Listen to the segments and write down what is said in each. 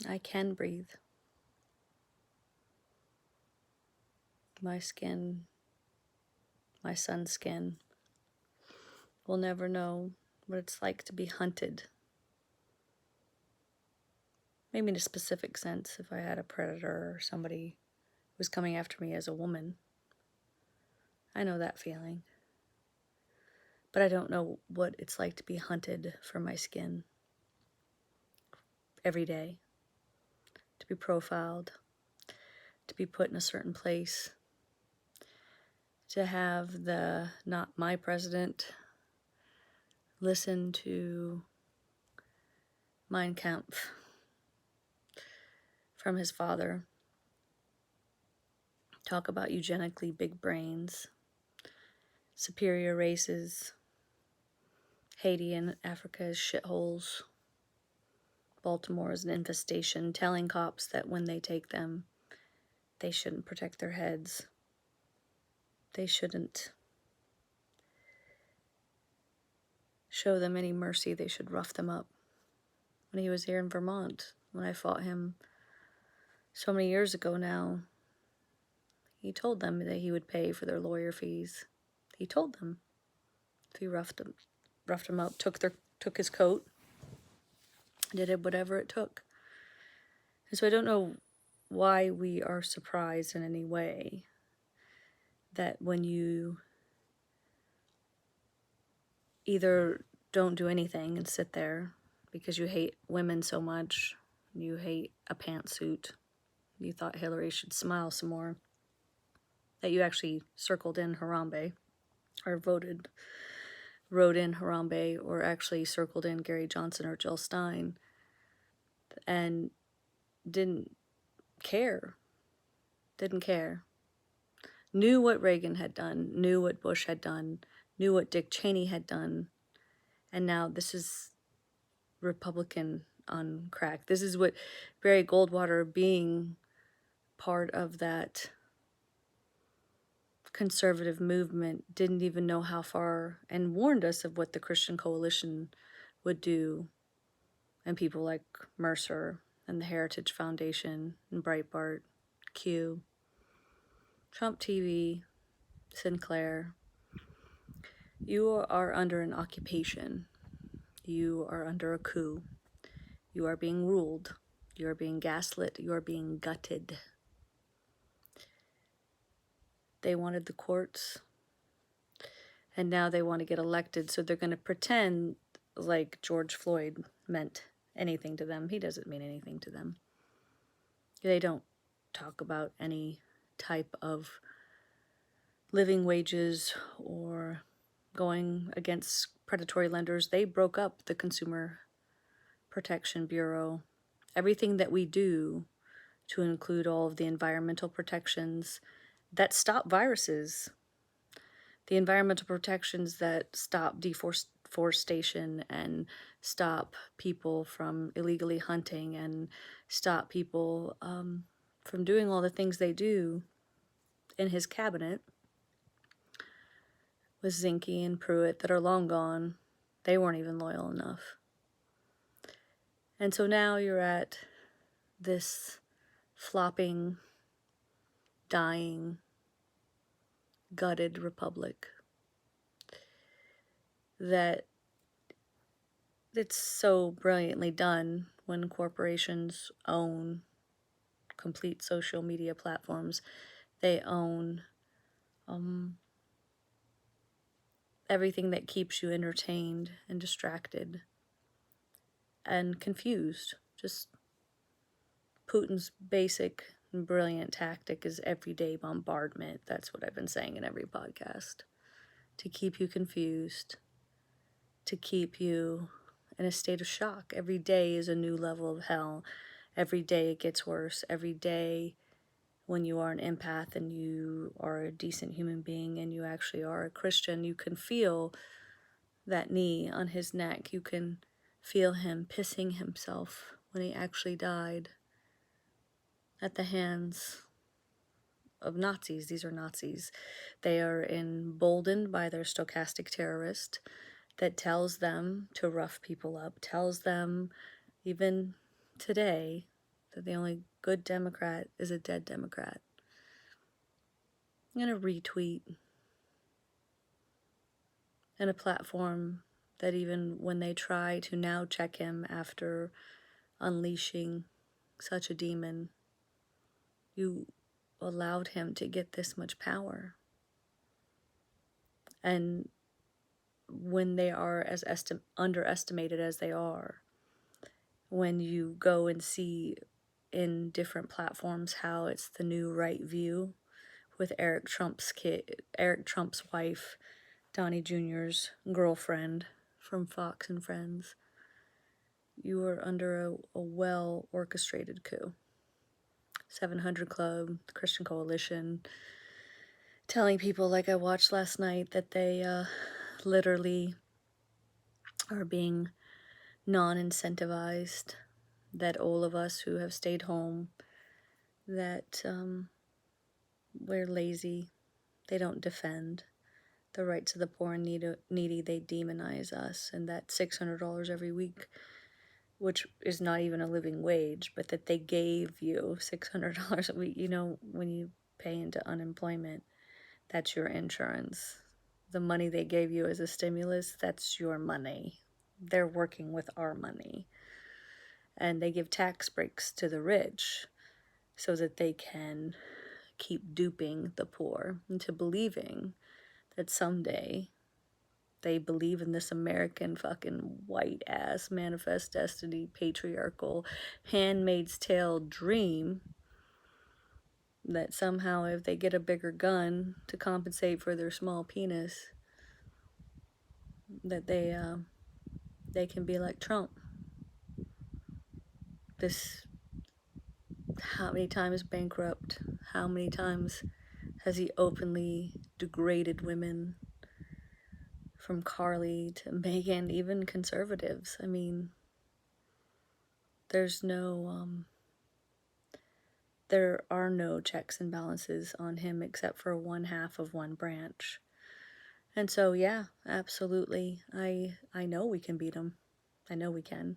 I can breathe. My skin, my son's skin, will never know what it's like to be hunted. Maybe in a specific sense, if I had a predator or somebody who was coming after me as a woman. I know that feeling. But I don't know what it's like to be hunted for my skin every day, to be profiled, to be put in a certain place, to have the not my president listen to Mein Kampf from his father, talk about eugenically big brains, superior races, Haiti and Africa as shitholes, Baltimore is an infestation, telling cops that when they take them, they shouldn't protect their heads. They shouldn't show them any mercy. They should rough them up. When he was here in Vermont, when I fought him so many years ago now, he told them that he would pay for their lawyer fees. He told them if he roughed him up, took his coat, did it whatever it took. And so I don't know why we are surprised in any way that when you either don't do anything and sit there because you hate women so much, you hate a pantsuit, you thought Hillary should smile some more, that you actually circled in Harambe or wrote in Harambe or actually circled in Gary Johnson or Jill Stein and didn't care, knew what Reagan had done, knew what Bush had done, knew what Dick Cheney had done, and now this is Republican on crack. This is what Barry Goldwater, being part of that conservative movement, didn't even know how far, and warned us of what the Christian Coalition would do, and people like Mercer and the Heritage Foundation and Breitbart, Q, Trump TV, Sinclair. You are under an occupation. You are under a coup. You are being ruled. You are being gaslit. You are being gutted. They wanted the courts, and now they want to get elected, so they're going to pretend like George Floyd meant anything to them. He doesn't mean anything to them. They don't talk about any type of living wages or going against predatory lenders. They broke up the Consumer Protection Bureau. Everything that we do, to include all of the environmental protections that stop viruses, the environmental protections that stop deforestation and stop people from illegally hunting and stop people from doing all the things they do in his cabinet with Zinke and Pruitt that are long gone. They weren't even loyal enough. And so now you're at this flopping, dying, gutted republic that it's so brilliantly done when corporations own complete social media platforms. They own everything that keeps you entertained and distracted and confused. Just Putin's basic and brilliant tactic is everyday bombardment. That's what I've been saying in every podcast. To keep you confused, to keep you in a state of shock. Every day is a new level of hell. Every day it gets worse. Every day, when you are an empath and you are a decent human being and you actually are a Christian, you can feel that knee on his neck. You can feel him pissing himself when he actually died at the hands of Nazis. These are Nazis. They are emboldened by their stochastic terrorist that tells them to rough people up, tells them, even today, that the only good Democrat is a dead Democrat. I'm going to retweet and a platform that even when they try to now check him after unleashing such a demon, you allowed him to get this much power. And when they are as underestimated as they are, when you go and see in different platforms how it's the new right view with Eric Trump's wife, Donnie Jr.'s girlfriend from Fox and Friends, you are under a well-orchestrated coup. 700 Club, the Christian Coalition, telling people like I watched last night that they literally are being non-incentivized, that all of us who have stayed home, that we're lazy, they don't defend the rights of the poor and needy, they demonize us, and that $600 every week, which is not even a living wage, but that they gave you $600 a week. You know, when you pay into unemployment, that's your insurance. The money they gave you as a stimulus, that's your money. They're working with our money. And they give tax breaks to the rich so that they can keep duping the poor into believing that someday they believe in this American fucking white ass manifest destiny patriarchal Handmaid's Tale dream that somehow if they get a bigger gun to compensate for their small penis, that they can be like Trump. This, how many times bankrupt, how many times has he openly degraded women, from Carly to Meghan, even conservatives? I mean, there are no checks and balances on him except for one half of one branch. And so, yeah, absolutely. I know we can beat him. I know we can.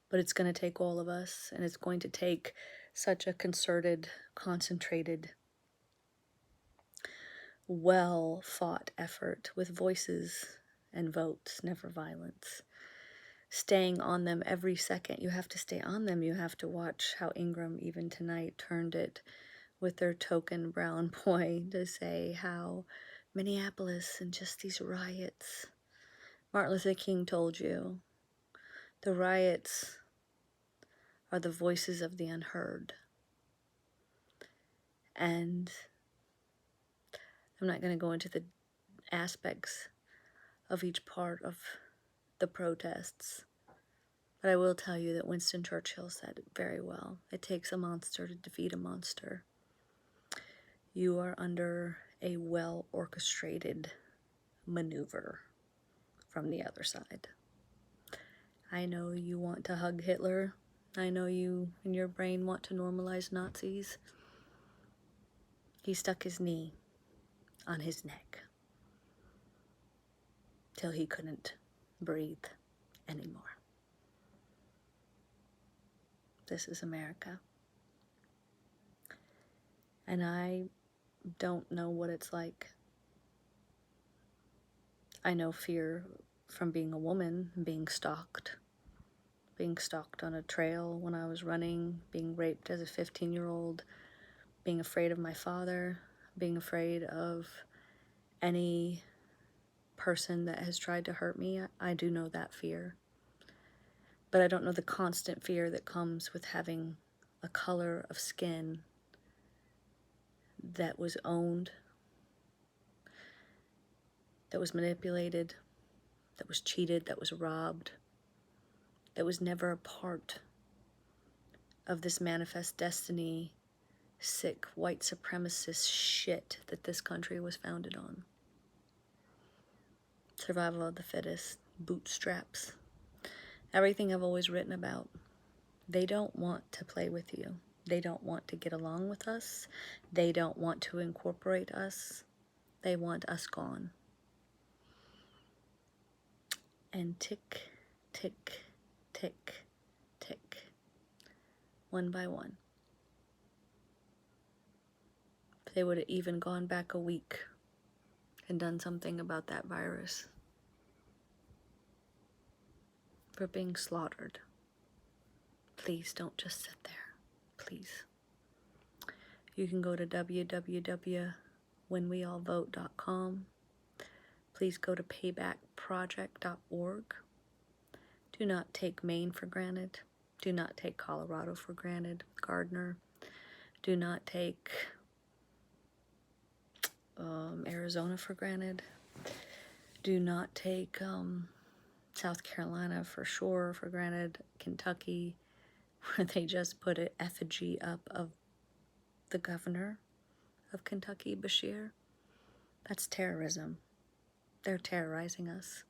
But it's going to take all of us, and it's going to take such a concerted, concentrated, well-fought effort with voices and votes, never violence. Staying on them every second. You have to stay on them. You have to watch how Ingram, even tonight, turned it with their token brown boy to say how Minneapolis and just these riots. Martin Luther King told you, the riots are the voices of the unheard. And I'm not going to go into the aspects of each part of the protests, but I will tell you that Winston Churchill said it very well. It takes a monster to defeat a monster. You are under a well-orchestrated maneuver from the other side. I know you want to hug Hitler. I know you, in your brain, want to normalize Nazis. He stuck his knee on his neck till he couldn't breathe anymore. This is America. And I don't know what it's like. I know fear from being a woman, being stalked on a trail when I was running, being raped as a 15-year-old, being afraid of my father, being afraid of any person that has tried to hurt me. I do know that fear. But I don't know the constant fear that comes with having a color of skin that was owned, that was manipulated, that was cheated, that was robbed, that was never a part of this manifest destiny, sick white supremacist shit that this country was founded on. Survival of the fittest, bootstraps, everything I've always written about. They don't want to play with you. They don't want to get along with us. They don't want to incorporate us. They want us gone. And tick, tick, tick, tick. one by one. If they would have even gone back a week and done something about that virus, for being slaughtered. Please don't just sit there. Please. You can go to www.whenweallvote.com. Please go to paybackproject.org. Do not take Maine for granted. Do not take Colorado for granted. Gardner. Do not take Arizona for granted. Do not take South Carolina for sure for granted. Kentucky, where they just put an effigy up of the governor of Kentucky, Bashir. That's terrorism. They're terrorizing us.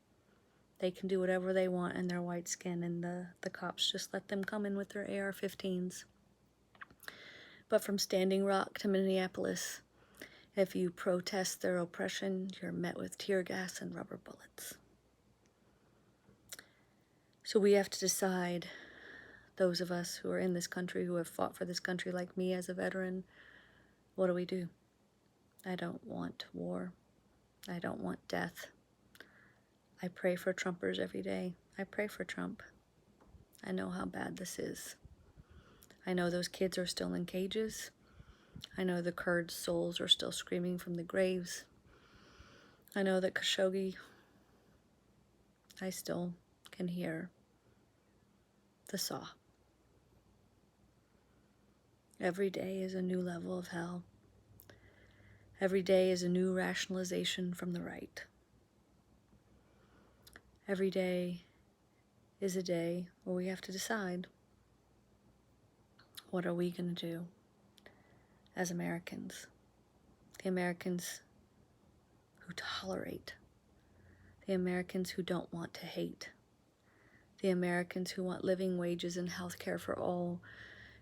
They can do whatever they want in their white skin, and the cops just let them come in with their AR-15s. But from Standing Rock to Minneapolis, if you protest their oppression, you're met with tear gas and rubber bullets. So we have to decide, those of us who are in this country, who have fought for this country like me as a veteran, what do? I don't want war. I don't want death. I pray for Trumpers every day. I pray for Trump. I know how bad this is. I know those kids are still in cages. I know the Kurds' souls are still screaming from the graves. I know that Khashoggi, I still can hear the saw. Every day is a new level of hell. Every day is a new rationalization from the right. Every day is a day where we have to decide, what are we going to do as Americans? The Americans who tolerate. The Americans who don't want to hate. The Americans who want living wages and health care for all,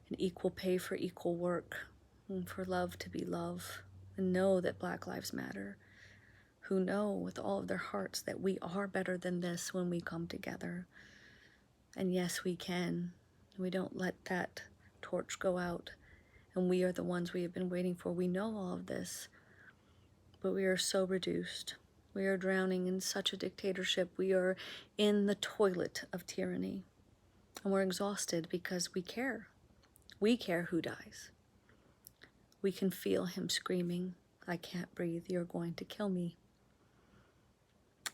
and equal pay for equal work, and for love to be love, and know that Black Lives Matter, who know with all of their hearts that we are better than this when we come together. And yes, we can. We don't let that torch go out, and we are the ones we have been waiting for. We know all of this, but we are so reduced. We are drowning in such a dictatorship. We are in the toilet of tyranny, and we're exhausted because we care. We care who dies. We can feel him screaming, I can't breathe, you're going to kill me.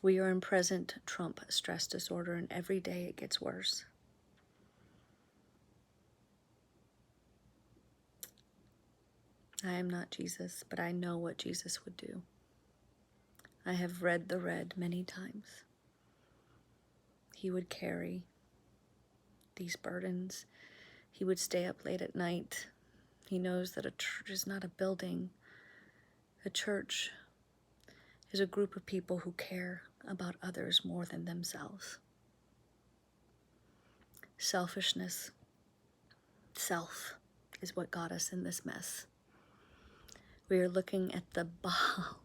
We are in present Trump stress disorder, and every day it gets worse. I am not Jesus, but I know what Jesus would do. I have read the red many times. He would carry these burdens. He would stay up late at night. He knows that a church is not a building. A church is a group of people who care about others more than themselves. Selfishness, self, is what got us in this mess. We are looking at the Baal,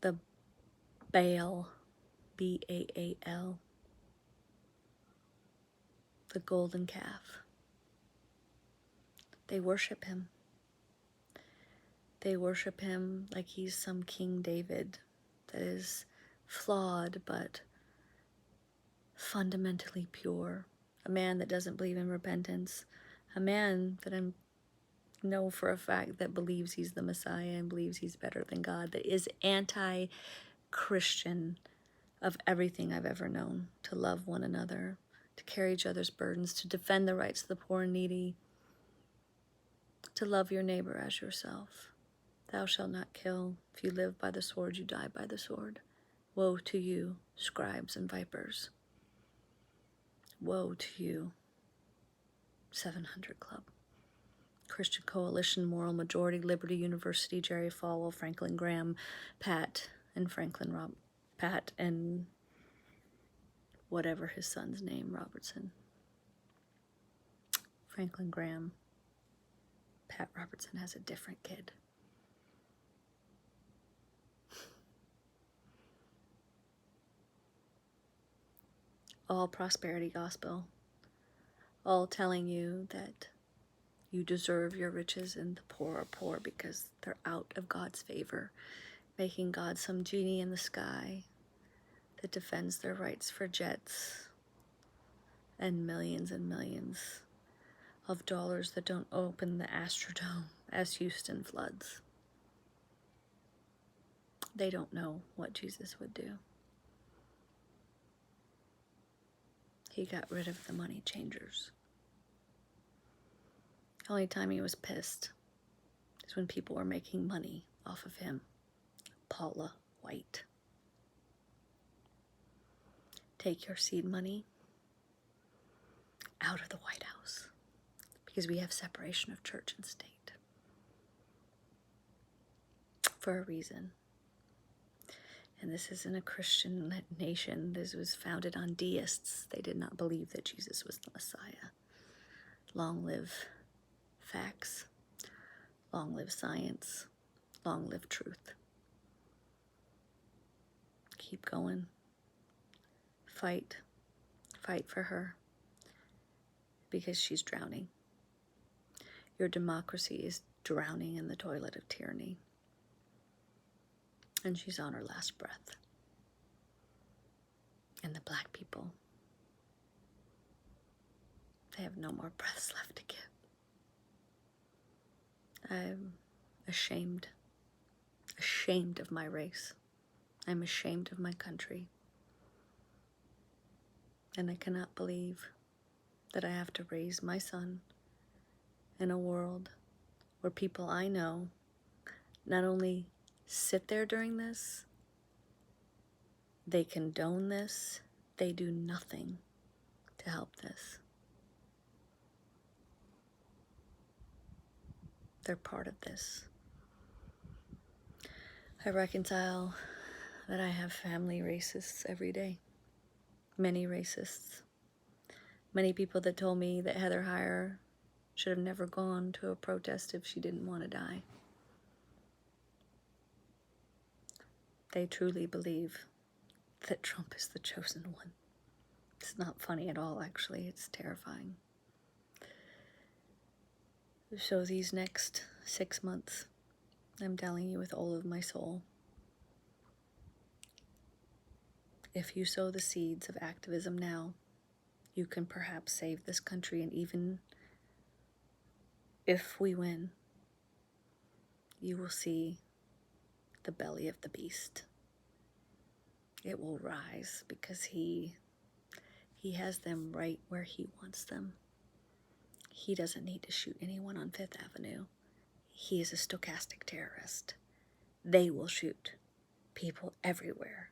the Baal, B-A-A-L, the golden calf. They worship him. They worship him like he's some King David that is flawed but fundamentally pure. A man that doesn't believe in repentance. A man that I know for a fact that believes he's the Messiah and believes he's better than God, that is anti-Christian of everything I've ever known. To love one another, to carry each other's burdens, to defend the rights of the poor and needy, to love your neighbor as yourself. Thou shalt not kill. If you live by the sword, you die by the sword. Woe to you, scribes and vipers. Woe to you, 700 Club, Christian Coalition, Moral Majority, Liberty University, Jerry Falwell, Franklin Graham, Pat and whatever his son's name, Robertson. Franklin Graham. Pat Robertson has a different kid. All prosperity gospel, all telling you that you deserve your riches and the poor are poor because they're out of God's favor, making God some genie in the sky that defends their rights for jets and millions of dollars that don't open the Astrodome as Houston floods. They don't know what Jesus would do. He got rid of the money changers. The only time he was pissed is when people were making money off of him. Paula White. Take your seed money out of the White House, because we have separation of church and state for a reason. And this isn't a Christian nation. This was founded on deists. They did not believe that Jesus was the Messiah. Long live facts. Long live science. Long live truth. Keep going. Fight. Fight for her. Because she's drowning. Your democracy is drowning in the toilet of tyranny. And she's on her last breath. And the black people, they have no more breaths left to give. I'm ashamed of my race. I'm ashamed of my country. And I cannot believe that I have to raise my son in a world where people I know not only sit there during this, they condone this, they do nothing to help this. They're part of this. I reconcile that I have family racists every day. Many racists. Many people that told me that Heather Heyer should have never gone to a protest if she didn't want to die. They truly believe that Trump is the chosen one. It's not funny at all, actually. It's terrifying. So these next 6 months, I'm telling you with all of my soul, if you sow the seeds of activism now, you can perhaps save this country. And even if we win, you will see the belly of the beast. It will rise because he has them right where he wants them. He doesn't need to shoot anyone on Fifth Avenue. He is a stochastic terrorist. They will shoot people everywhere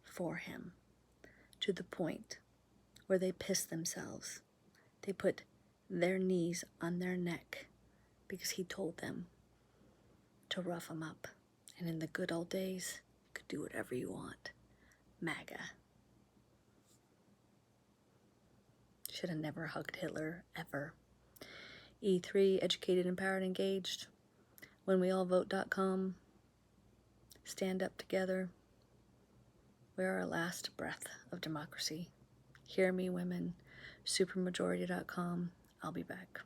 for him, to the point where they piss themselves. They put their knees on their neck because he told them to rough them up. And in the good old days, you could do whatever you want. MAGA. Should have never hugged Hitler, ever. E3, educated, empowered, engaged. WhenWeAllVote.com. Stand up together. We're our last breath of democracy. Hear me, women. Supermajority.com. I'll be back.